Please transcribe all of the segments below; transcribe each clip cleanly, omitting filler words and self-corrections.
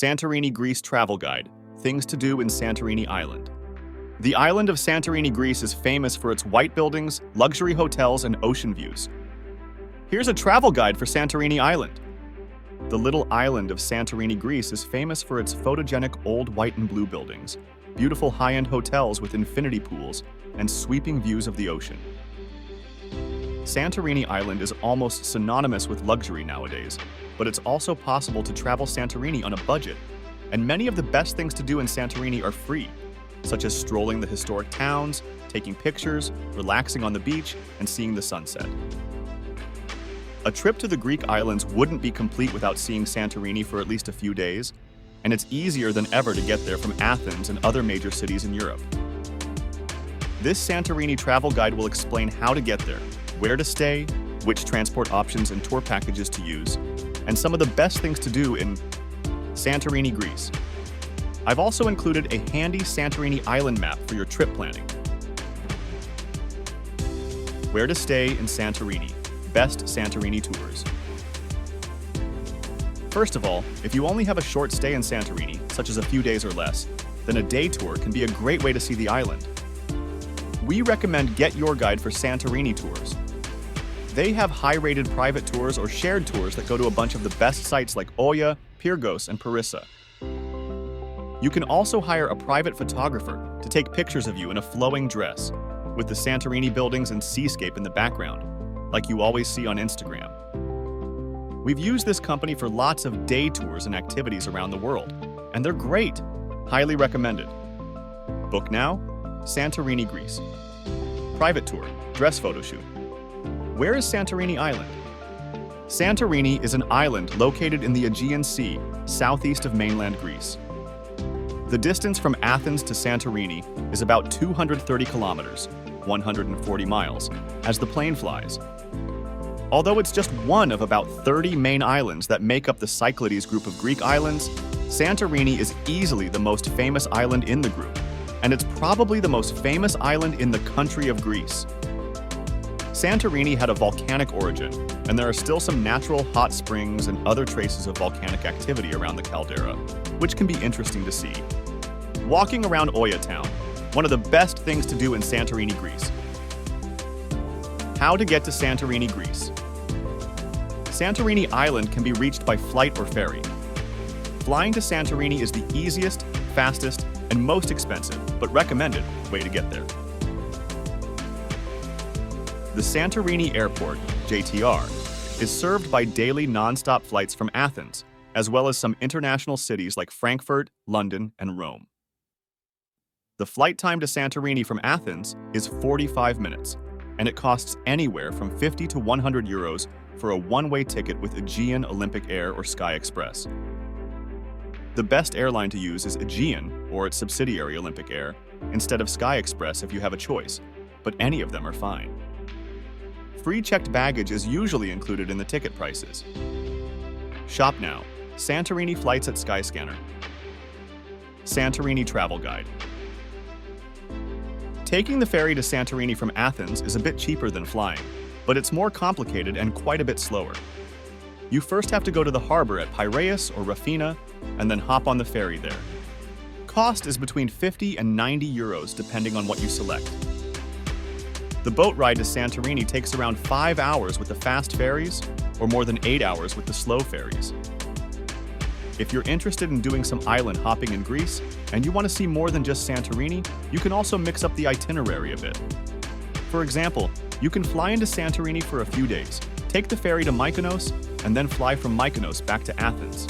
Santorini, Greece Travel Guide, Things to Do in Santorini Island. The island of Santorini, Greece is famous for its white buildings, luxury hotels, and ocean views. Here's a travel guide for Santorini Island. The little island of Santorini, Greece is famous for its photogenic old white and blue buildings, beautiful high-end hotels with infinity pools, and sweeping views of the ocean. Santorini Island is almost synonymous with luxury nowadays, but it's also possible to travel Santorini on a budget, and many of the best things to do in Santorini are free, such as strolling the historic towns, taking pictures, relaxing on the beach, and seeing the sunset. A trip to the Greek islands wouldn't be complete without seeing Santorini for at least a few days, and it's easier than ever to get there from Athens and other major cities in Europe. This Santorini travel guide will explain how to get there, where to stay, which transport options and tour packages to use, and some of the best things to do in Santorini, Greece. I've also included a handy Santorini island map for your trip planning. Where to stay in Santorini. Best Santorini tours. First of all, if you only have a short stay in Santorini, such as a few days or less, then a day tour can be a great way to see the island. We recommend Get Your Guide for Santorini tours. They have high-rated private tours or shared tours that go to a bunch of the best sites like Oia, Pyrgos, and Parissa. You can also hire a private photographer to take pictures of you in a flowing dress, with the Santorini buildings and seascape in the background, like you always see on Instagram. We've used this company for lots of day tours and activities around the world, and they're great. Highly recommended. Book now, Santorini, Greece. Private tour, dress photo shoot. Where is Santorini Island? Santorini is an island located in the Aegean Sea, southeast of mainland Greece. The distance from Athens to Santorini is about 230 kilometers, 140 miles, as the plane flies. Although it's just one of about 30 main islands that make up the Cyclades group of Greek islands, Santorini is easily the most famous island in the group, and it's probably the most famous island in the country of Greece. Santorini had a volcanic origin, and there are still some natural hot springs and other traces of volcanic activity around the caldera, which can be interesting to see. Walking around Oia town, one of the best things to do in Santorini, Greece. How to get to Santorini, Greece. Santorini Island can be reached by flight or ferry. Flying to Santorini is the easiest, fastest, and most expensive, but recommended, way to get there. The Santorini Airport, JTR, is served by daily non-stop flights from Athens, as well as some international cities like Frankfurt, London, and Rome. The flight time to Santorini from Athens is 45 minutes, and it costs anywhere from 50 to 100 euros for a one-way ticket with Aegean, Olympic Air, or Sky Express. The best airline to use is Aegean, or its subsidiary Olympic Air, instead of Sky Express if you have a choice, but any of them are fine. Free checked baggage is usually included in the ticket prices. Shop now. Santorini flights at Skyscanner. Santorini Travel Guide. Taking the ferry to Santorini from Athens is a bit cheaper than flying, but it's more complicated and quite a bit slower. You first have to go to the harbor at Piraeus or Rafina, and then hop on the ferry there. Cost is between 50 and 90 euros depending on what you select. The boat ride to Santorini takes around 5 hours with the fast ferries, or more than 8 hours with the slow ferries. If you're interested in doing some island hopping in Greece, and you want to see more than just Santorini, you can also mix up the itinerary a bit. For example, you can fly into Santorini for a few days, take the ferry to Mykonos, and then fly from Mykonos back to Athens.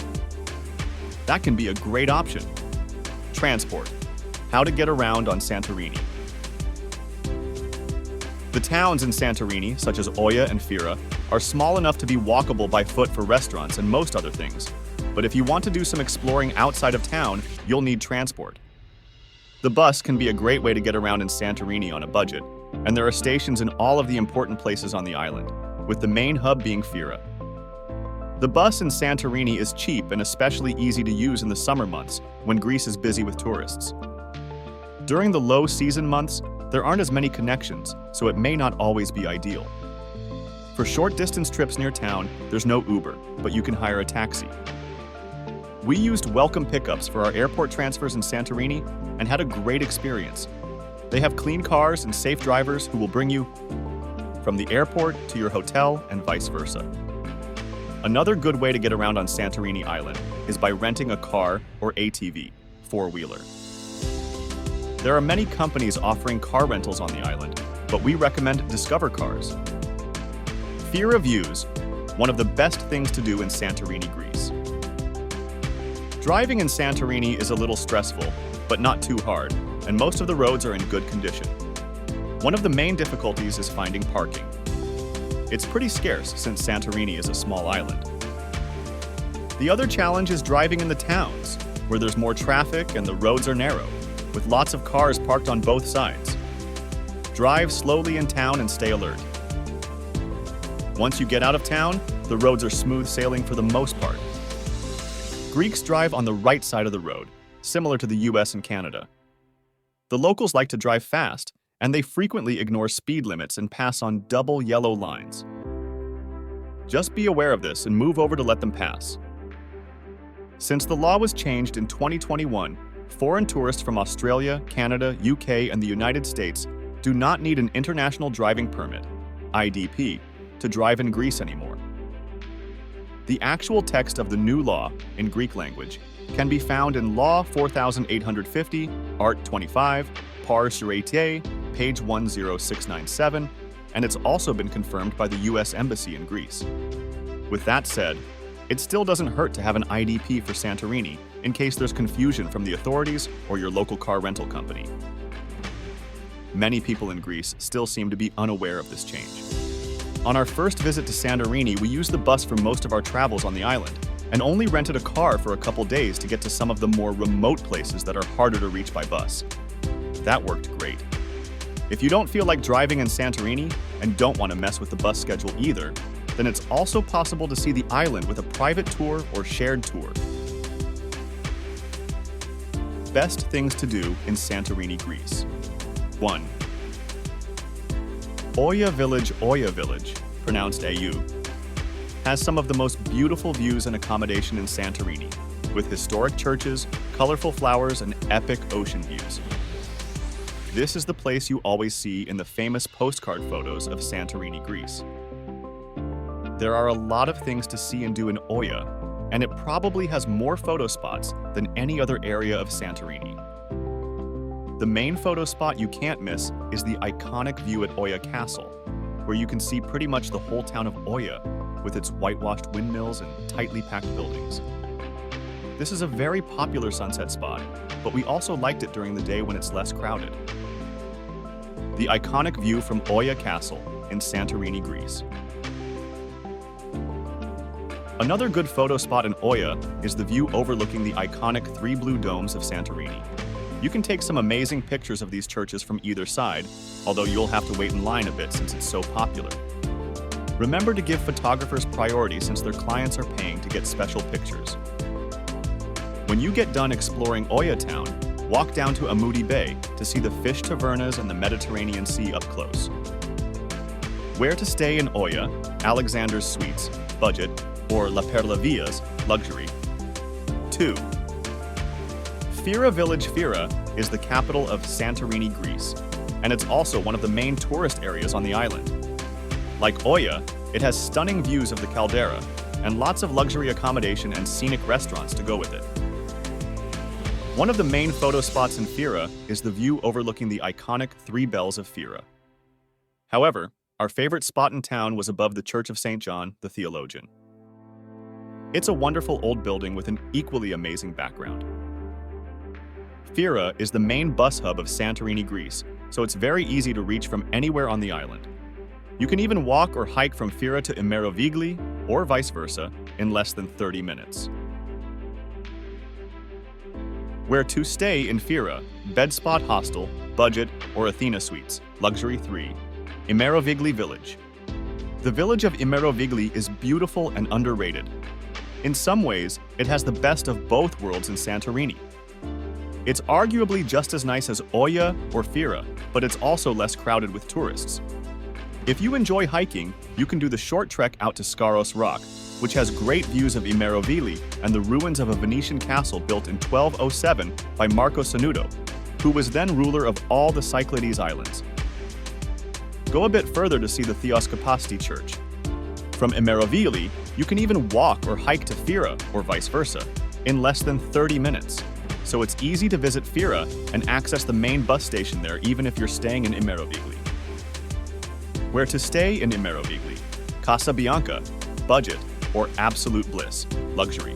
That can be a great option. Transport. How to get around on Santorini. The towns in Santorini, such as Oia and Fira, are small enough to be walkable by foot for restaurants and most other things. But if you want to do some exploring outside of town, you'll need transport. The bus can be a great way to get around in Santorini on a budget, and there are stations in all of the important places on the island, with the main hub being Fira. The bus in Santorini is cheap and especially easy to use in the summer months, when Greece is busy with tourists. During the low season months, there aren't as many connections, so it may not always be ideal. For short distance trips near town, there's no Uber, but you can hire a taxi. We used welcome pickups for our airport transfers in Santorini and had a great experience. They have clean cars and safe drivers who will bring you from the airport to your hotel and vice versa. Another good way to get around on Santorini Island is by renting a car or ATV, four-wheeler. There are many companies offering car rentals on the island, but we recommend Discover Cars. Fear of views, one of the best things to do in Santorini, Greece. Driving in Santorini is a little stressful, but not too hard, and most of the roads are in good condition. One of the main difficulties is finding parking. It's pretty scarce since Santorini is a small island. The other challenge is driving in the towns, where there's more traffic and the roads are narrow, with lots of cars parked on both sides. Drive slowly in town and stay alert. Once you get out of town, the roads are smooth sailing for the most part. Greeks drive on the right side of the road, similar to the US and Canada. The locals like to drive fast, and they frequently ignore speed limits and pass on double yellow lines. Just be aware of this and move over to let them pass. Since the law was changed in 2021, foreign tourists from Australia, Canada, UK, and the United States do not need an International Driving Permit, IDP, to drive in Greece anymore. The actual text of the new law, in Greek language, can be found in Law 4850, Art 25, Par sur Etier, page 10697, and it's also been confirmed by the US Embassy in Greece. With that said, it still doesn't hurt to have an IDP for Santorini in case there's confusion from the authorities or your local car rental company. Many people in Greece still seem to be unaware of this change. On our first visit to Santorini, we used the bus for most of our travels on the island, and only rented a car for a couple days to get to some of the more remote places that are harder to reach by bus. That worked great. If you don't feel like driving in Santorini and don't want to mess with the bus schedule either, then it's also possible to see the island with a private tour or shared tour. Best things to do in Santorini, Greece. 1. Oia Village, pronounced AU, has some of the most beautiful views and accommodation in Santorini, with historic churches, colorful flowers, and epic ocean views. This is the place you always see in the famous postcard photos of Santorini, Greece. There are a lot of things to see and do in Oia, and it probably has more photo spots than any other area of Santorini. The main photo spot you can't miss is the iconic view at Oia Castle, where you can see pretty much the whole town of Oia, with its whitewashed windmills and tightly packed buildings. This is a very popular sunset spot, but we also liked it during the day when it's less crowded. The iconic view from Oia Castle in Santorini, Greece. Another good photo spot in Oia is the view overlooking the iconic three blue domes of Santorini. You can take some amazing pictures of these churches from either side, although you'll have to wait in line a bit since it's so popular. Remember to give photographers priority since their clients are paying to get special pictures. When you get done exploring Oia town, walk down to Amudi Bay to see the fish tavernas and the Mediterranean Sea up close. Where to stay in Oia, Alexander's Suites, budget, or La Perlavia's, luxury. 2. Fira Village. Fira is the capital of Santorini, Greece, and it's also one of the main tourist areas on the island. Like Oia, it has stunning views of the caldera and lots of luxury accommodation and scenic restaurants to go with it. One of the main photo spots in Fira is the view overlooking the iconic Three Bells of Fira. However, our favorite spot in town was above the Church of St. John, the Theologian. It's a wonderful old building with an equally amazing background. Fira is the main bus hub of Santorini, Greece, so it's very easy to reach from anywhere on the island. You can even walk or hike from Fira to Embarking, or vice versa, in less than 30 minutes. Where to stay in Fira, Bedspot Hostel, Budget, or Athena Suites, Luxury 3, Embarking Village. The village of Embarking is beautiful and underrated. In some ways, it has the best of both worlds in Santorini. It's arguably just as nice as Oia or Fira, but it's also less crowded with tourists. If you enjoy hiking, you can do the short trek out to Skaros Rock, which has great views of Merovili and the ruins of a Venetian castle built in 1207 by Marco Sanudo, who was then ruler of all the Cyclades Islands. Go a bit further to see the Theoskopasti Church. From Merovili, you can even walk or hike to Fira, or vice versa, in less than 30 minutes. So it's easy to visit Fira and access the main bus station there even if you're staying in Merovili. Where to stay in Merovili? Casa Bianca, budget, or absolute bliss, luxury.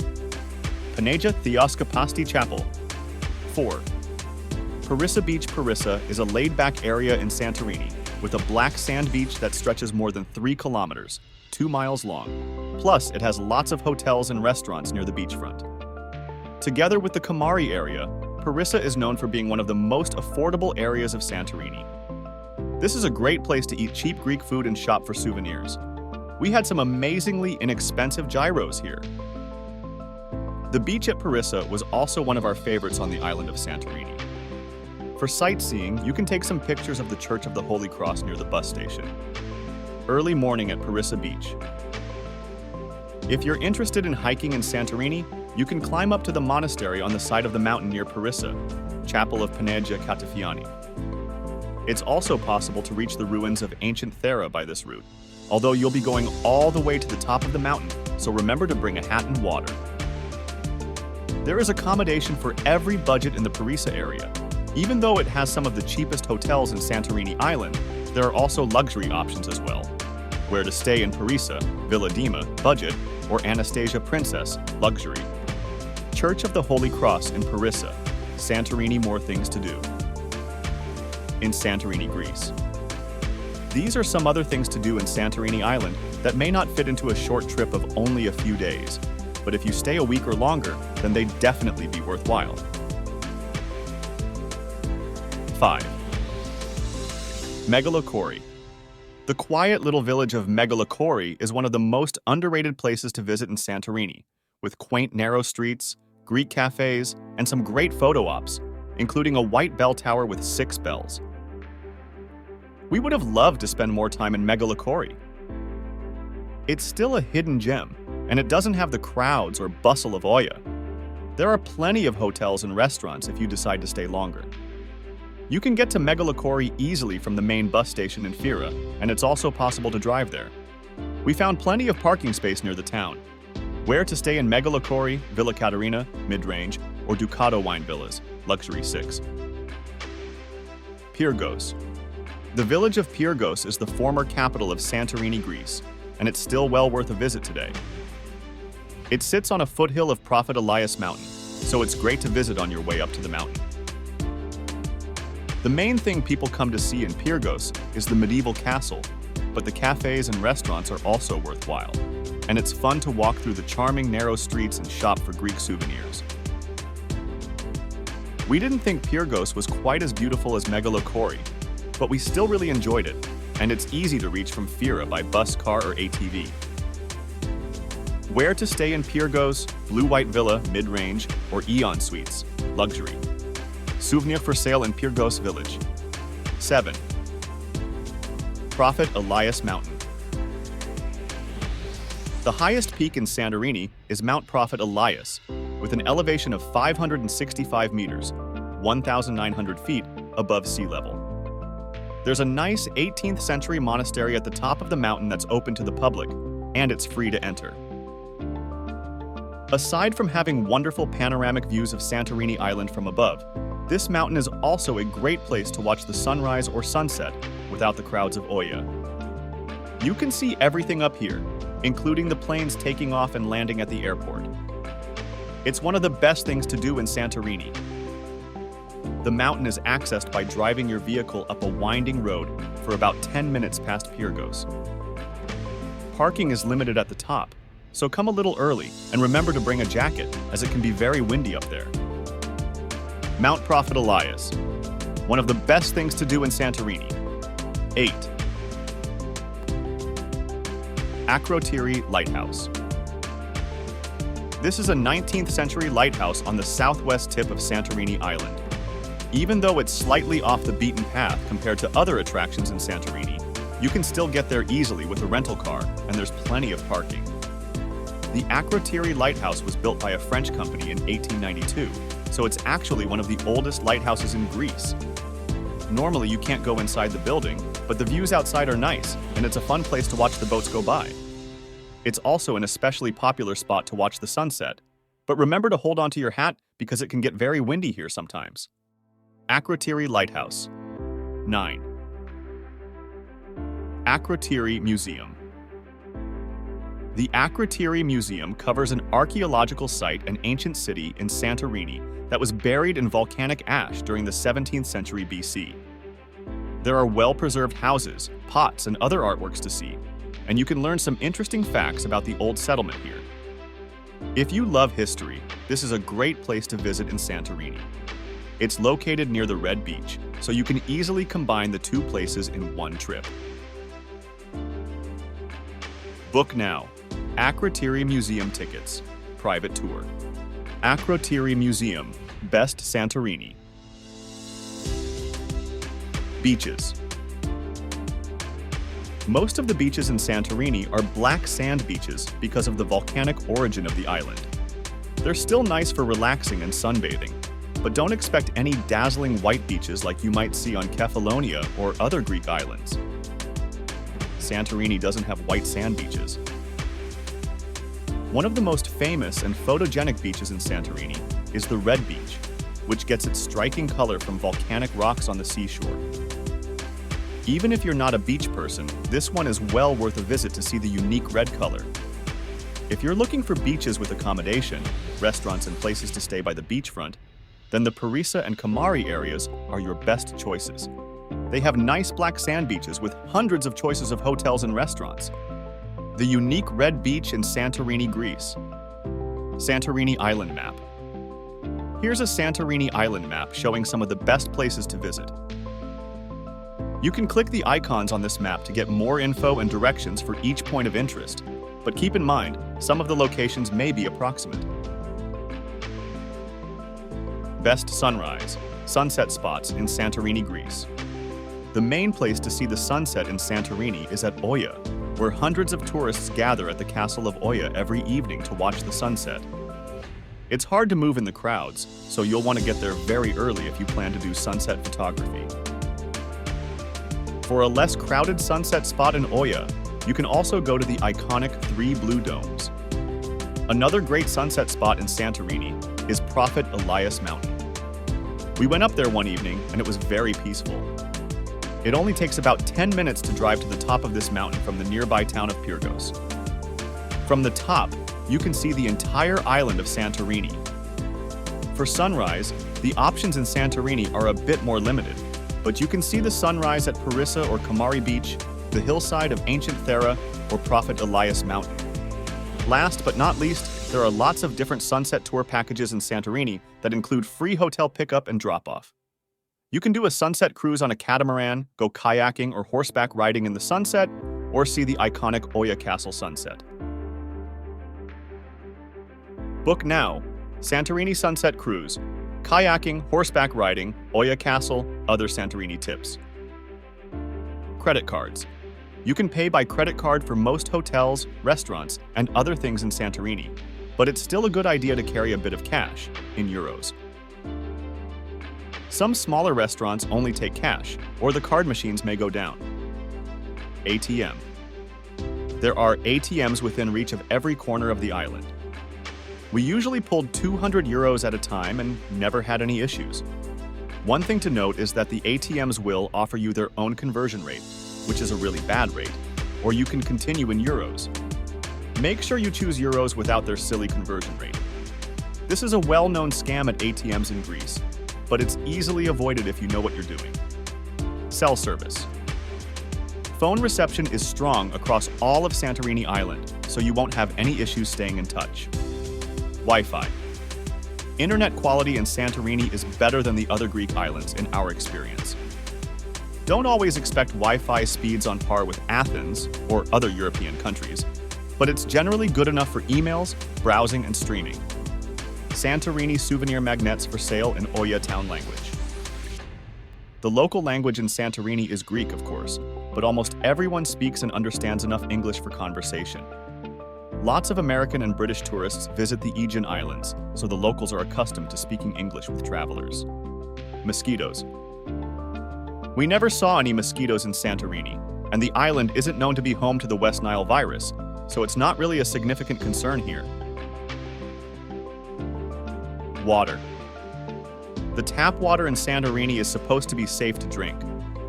Panegia Theoskopasti Chapel. 4. Parissa Beach. Parissa is a laid-back area in Santorini with a black sand beach that stretches more than 3 kilometers, 2 miles long. Plus, it has lots of hotels and restaurants near the beachfront. Together with the Kamari area, Parissa is known for being one of the most affordable areas of Santorini. This is a great place to eat cheap Greek food and shop for souvenirs. We had some amazingly inexpensive gyros here. The beach at Parissa was also one of our favorites on the island of Santorini. For sightseeing, you can take some pictures of the Church of the Holy Cross near the bus station. Early morning at Parissa Beach. If you're interested in hiking in Santorini, you can climb up to the monastery on the side of the mountain near Parissa, Chapel of Panegia Catafiani. It's also possible to reach the ruins of ancient Thera by this route, although you'll be going all the way to the top of the mountain, so remember to bring a hat and water. There is accommodation for every budget in the Parissa area. Even though it has some of the cheapest hotels in Santorini Island, there are also luxury options as well. Where to stay in Parissa, Villa Dima, budget, or Anastasia Princess, luxury. Church of the Holy Cross in Parissa, Santorini. More things to do. In Santorini, Greece. These are some other things to do in Santorini Island that may not fit into a short trip of only a few days, but if you stay a week or longer, then they'd definitely be worthwhile. 5. Megalokori. The quiet little village of Megalokori is one of the most underrated places to visit in Santorini, with quaint narrow streets, Greek cafes, and some great photo ops, including a white bell tower with 6 bells. We would have loved to spend more time in Megalokori. It's still a hidden gem, and it doesn't have the crowds or bustle of Oya. There are plenty of hotels and restaurants if you decide to stay longer. You can get to Megalokori easily from the main bus station in Fira, and it's also possible to drive there. We found plenty of parking space near the town. Where to stay in Megalokori, Villa Caterina, mid-range, or Ducato wine villas, luxury 6. Pyrgos. The village of Pyrgos is the former capital of Santorini, Greece, and it's still well worth a visit today. It sits on a foothill of Prophet Elias Mountain, so it's great to visit on your way up to the mountain. The main thing people come to see in Pyrgos is the medieval castle, but the cafes and restaurants are also worthwhile, and it's fun to walk through the charming narrow streets and shop for Greek souvenirs. We didn't think Pyrgos was quite as beautiful as Megalokori, but we still really enjoyed it, and it's easy to reach from Fira by bus, car, or ATV. Where to stay in Pyrgos, Blue White Villa, mid-range, or Aegean Suites, luxury. Souvenir for sale in Pyrgos Village. 7. Prophet Elias Mountain. The highest peak in Santorini is Mount Prophet Elias, with an elevation of 565 meters, 1,900 feet above sea level. There's a nice 18th century monastery at the top of the mountain that's open to the public, and it's free to enter. Aside from having wonderful panoramic views of Santorini Island from above, this mountain is also a great place to watch the sunrise or sunset without the crowds of Oya. You can see everything up here, including the planes taking off and landing at the airport. It's one of the best things to do in Santorini. The mountain is accessed by driving your vehicle up a winding road for about 10 minutes past Pyrgos. Parking is limited at the top, so come a little early and remember to bring a jacket, as it can be very windy up there. Mount Prophet Elias, one of the best things to do in Santorini. 8. Akrotiri Lighthouse. This is a 19th century lighthouse on the southwest tip of Santorini Island. Even though it's slightly off the beaten path compared to other attractions in Santorini, you can still get there easily with a rental car, and there's plenty of parking. The Akrotiri Lighthouse was built by a French company in 1892, so it's actually one of the oldest lighthouses in Greece. Normally, you can't go inside the building, but the views outside are nice, and it's a fun place to watch the boats go by. It's also an especially popular spot to watch the sunset. But remember to hold onto your hat because it can get very windy here sometimes. Akrotiri Lighthouse. 9. Akrotiri Museum. The Akrotiri Museum covers an archaeological site and ancient city in Santorini that was buried in volcanic ash during the 17th century BC. There are well-preserved houses, pots, and other artworks to see, and you can learn some interesting facts about the old settlement here. If you love history, this is a great place to visit in Santorini. It's located near the Red Beach, so you can easily combine the two places in one trip. Book now. Akrotiri Museum tickets. Private tour. Akrotiri Museum. Best Santorini. Beaches. Most of the beaches in Santorini are black sand beaches because of the volcanic origin of the island. They're still nice for relaxing and sunbathing, but don't expect any dazzling white beaches like you might see on Kefalonia or other Greek islands. Santorini doesn't have white sand beaches. One of the most famous and photogenic beaches in Santorini is the Red Beach, which gets its striking color from volcanic rocks on the seashore. Even if you're not a beach person, this one is well worth a visit to see the unique red color. If you're looking for beaches with accommodation, restaurants and places to stay by the beachfront, then the Parisa and Kamari areas are your best choices. They have nice black sand beaches with hundreds of choices of hotels and restaurants. The unique Red Beach in Santorini, Greece. Santorini Island Map. Here's a Santorini Island map showing some of the best places to visit. You can click the icons on this map to get more info and directions for each point of interest, but keep in mind, some of the locations may be approximate. Best sunrise, sunset spots in Santorini, Greece. The main place to see the sunset in Santorini is at Oia, where hundreds of tourists gather at the castle of Oia every evening to watch the sunset. It's hard to move in the crowds, so you'll want to get there very early if you plan to do sunset photography. For a less crowded sunset spot in Oia, you can also go to the iconic 3 Blue Domes. Another great sunset spot in Santorini is Prophet Elias Mountain. We went up there one evening and it was very peaceful. It only takes about 10 minutes to drive to the top of this mountain from the nearby town of Pyrgos. From the top, you can see the entire island of Santorini. For sunrise, the options in Santorini are a bit more limited, but you can see the sunrise at Parisa or Kamari Beach, the hillside of ancient Thera, or Prophet Elias Mountain. Last but not least, there are lots of different sunset tour packages in Santorini that include free hotel pickup and drop-off. You can do a sunset cruise on a catamaran, go kayaking or horseback riding in the sunset, or see the iconic Oia Castle sunset. Book now. Santorini Sunset Cruise. Kayaking, horseback riding, Oia Castle, other Santorini tips. Credit cards. You can pay by credit card for most hotels, restaurants, and other things in Santorini, but it's still a good idea to carry a bit of cash, in euros. Some smaller restaurants only take cash, or the card machines may go down. ATM. There are ATMs within reach of every corner of the island. We usually pulled 200 euros at a time and never had any issues. One thing to note is that the ATMs will offer you their own conversion rate, which is a really bad rate, or you can continue in euros. Make sure you choose euros without their silly conversion rate. This is a well-known scam at ATMs in Greece, but it's easily avoided if you know what you're doing. Cell service. Phone reception is strong across all of Santorini Island, so you won't have any issues staying in touch. Wi-Fi. Internet quality in Santorini is better than the other Greek islands in our experience. Don't always expect Wi-Fi speeds on par with Athens or other European countries, but it's generally good enough for emails, browsing, and streaming. Santorini souvenir magnets for sale in Oia town language. The local language in Santorini is Greek, of course, but almost everyone speaks and understands enough English for conversation. Lots of American and British tourists visit the Aegean Islands, so the locals are accustomed to speaking English with travelers. Mosquitoes. We never saw any mosquitoes in Santorini, and the island isn't known to be home to the West Nile virus, so it's not really a significant concern here. Water. The tap water in Santorini is supposed to be safe to drink,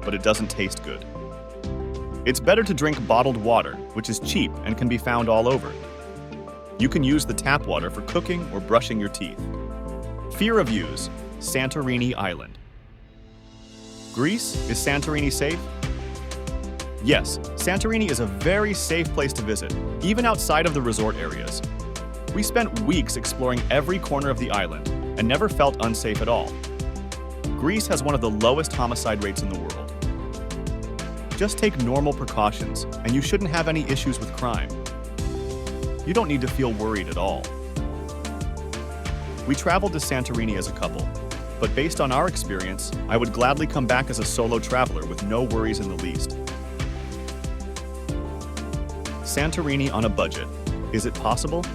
but it doesn't taste good. It's better to drink bottled water, which is cheap and can be found all over. You can use the tap water for cooking or brushing your teeth. Fear of views, Santorini Island. Greece, is Santorini safe? Yes, Santorini is a very safe place to visit, even outside of the resort areas. We spent weeks exploring every corner of the island and never felt unsafe at all. Greece has one of the lowest homicide rates in the world. Just take normal precautions, and you shouldn't have any issues with crime. You don't need to feel worried at all. We traveled to Santorini as a couple, but based on our experience, I would gladly come back as a solo traveler with no worries in the least. Santorini on a budget. Is it possible?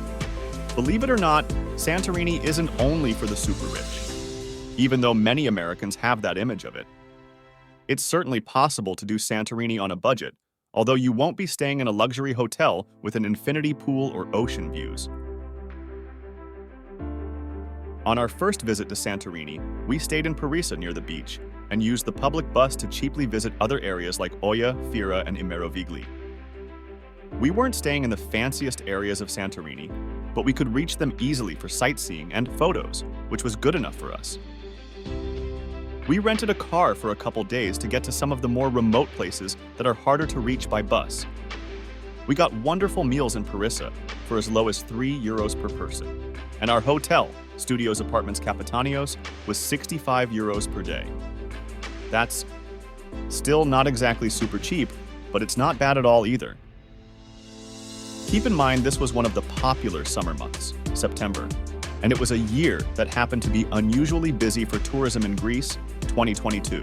Believe it or not, Santorini isn't only for the super rich, even though many Americans have that image of it. It's certainly possible to do Santorini on a budget, although you won't be staying in a luxury hotel with an infinity pool or ocean views. On our first visit to Santorini, we stayed in Parisa near the beach and used the public bus to cheaply visit other areas like Oia, Fira, and Immerovigli. We weren't staying in the fanciest areas of Santorini, but we could reach them easily for sightseeing and photos, which was good enough for us. We rented a car for a couple days to get to some of the more remote places that are harder to reach by bus. We got wonderful meals in Parisa for as low as €3 per person, and our hotel, Studios Apartments Capitanios, was €65 per day. That's still not exactly super cheap, but it's not bad at all either. Keep in mind this was one of the popular summer months, September, and it was a year that happened to be unusually busy for tourism in Greece, 2022.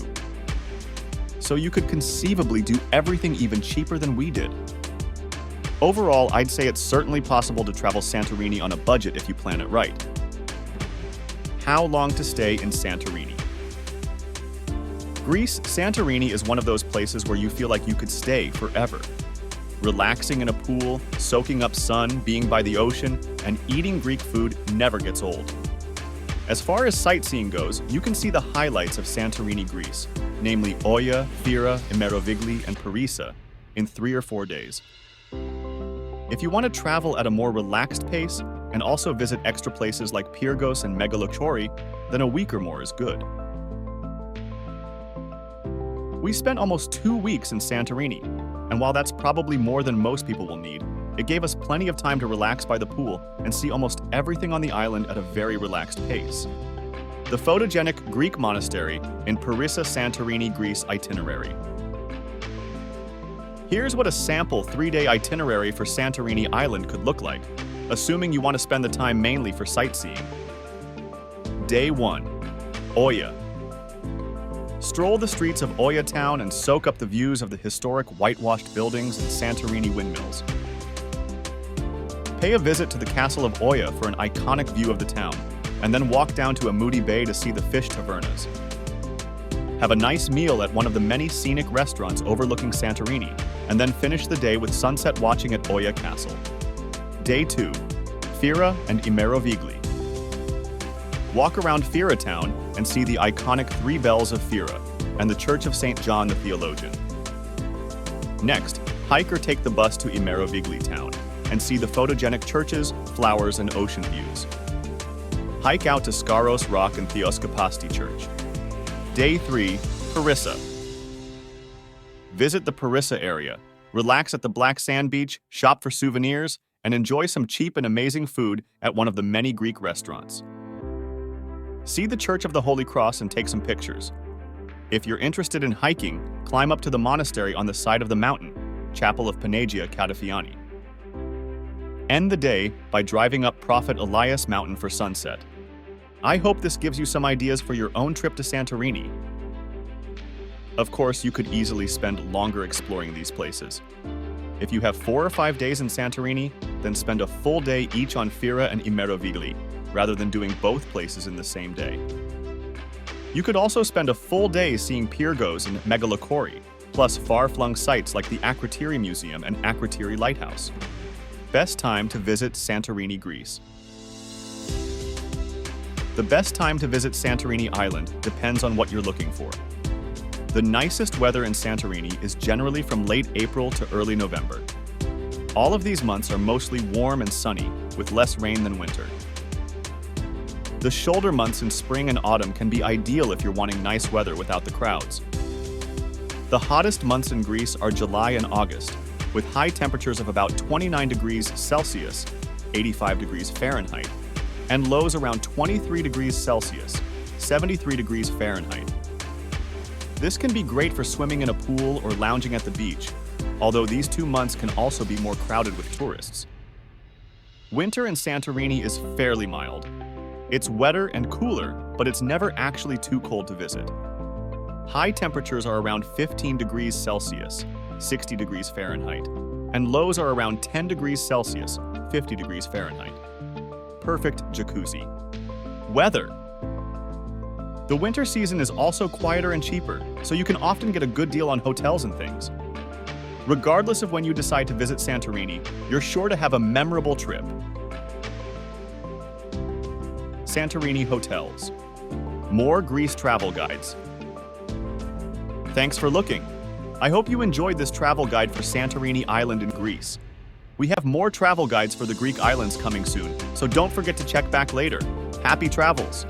So you could conceivably do everything even cheaper than we did. Overall, I'd say it's certainly possible to travel Santorini on a budget if you plan it right. How long to stay in Santorini? Greece, Santorini is one of those places where you feel like you could stay forever. Relaxing in a pool, soaking up sun, being by the ocean, and eating Greek food never gets old. As far as sightseeing goes, you can see the highlights of Santorini, Greece, namely Oia, Fira, Immerovigli, and Parisa, in 3 or 4 days. If you want to travel at a more relaxed pace and also visit extra places like Pyrgos and Megalochori, then a week or more is good. We spent almost 2 weeks in Santorini, and while that's probably more than most people will need, it gave us plenty of time to relax by the pool and see almost everything on the island at a very relaxed pace. The photogenic Greek monastery in Parisa, Santorini, Greece itinerary. Here's what a sample 3-day itinerary for Santorini Island could look like, assuming you want to spend the time mainly for sightseeing. Day 1. Oia. Stroll the streets of Oia town and soak up the views of the historic whitewashed buildings and Santorini windmills. Pay a visit to the castle of Oia for an iconic view of the town, and then walk down to Amudi Bay to see the fish tavernas. Have a nice meal at one of the many scenic restaurants overlooking Santorini, and then finish the day with sunset watching at Oia Castle. Day 2. Fira and Immerovigli. Walk around Fira town and see the iconic 3 bells of Fira and the Church of St. John the Theologian. Next, hike or take the bus to Immerovigli town and see the photogenic churches, flowers, and ocean views. Hike out to Skaros Rock and Theoskopasti Church. Day 3. Parisa. Visit the Parisa area, relax at the Black Sand Beach, shop for souvenirs, and enjoy some cheap and amazing food at one of the many Greek restaurants. See the Church of the Holy Cross and take some pictures. If you're interested in hiking, climb up to the monastery on the side of the mountain, Chapel of Panagia Catafiani. End the day by driving up Prophet Elias Mountain for sunset. I hope this gives you some ideas for your own trip to Santorini. Of course, you could easily spend longer exploring these places. If you have 4 or 5 days in Santorini, then spend a full day each on Fira and Immerovigli, rather than doing both places in the same day. You could also spend a full day seeing Pyrgos and Megalokori, plus far-flung sites like the Akrotiri Museum and Akrotiri Lighthouse. Best time to visit Santorini, Greece. The best time to visit Santorini Island depends on what you're looking for. The nicest weather in Santorini is generally from late April to early November. All of these months are mostly warm and sunny, with less rain than winter. The shoulder months in spring and autumn can be ideal if you're wanting nice weather without the crowds. The hottest months in Greece are July and August, with high temperatures of about 29 degrees Celsius, 85 degrees Fahrenheit, and lows around 23 degrees Celsius, 73 degrees Fahrenheit. This can be great for swimming in a pool or lounging at the beach, although these 2 months can also be more crowded with tourists. Winter in Santorini is fairly mild. It's wetter and cooler, but it's never actually too cold to visit. High temperatures are around 15 degrees Celsius, 60 degrees Fahrenheit, and lows are around 10 degrees Celsius, 50 degrees Fahrenheit. Perfect jacuzzi. Weather. The winter season is also quieter and cheaper, so you can often get a good deal on hotels and things. Regardless of when you decide to visit Santorini, you're sure to have a memorable trip. Santorini hotels. More Greece travel guides. Thanks for looking. I hope you enjoyed this travel guide for Santorini Island in Greece. We have more travel guides for the Greek islands coming soon, so don't forget to check back later. Happy travels!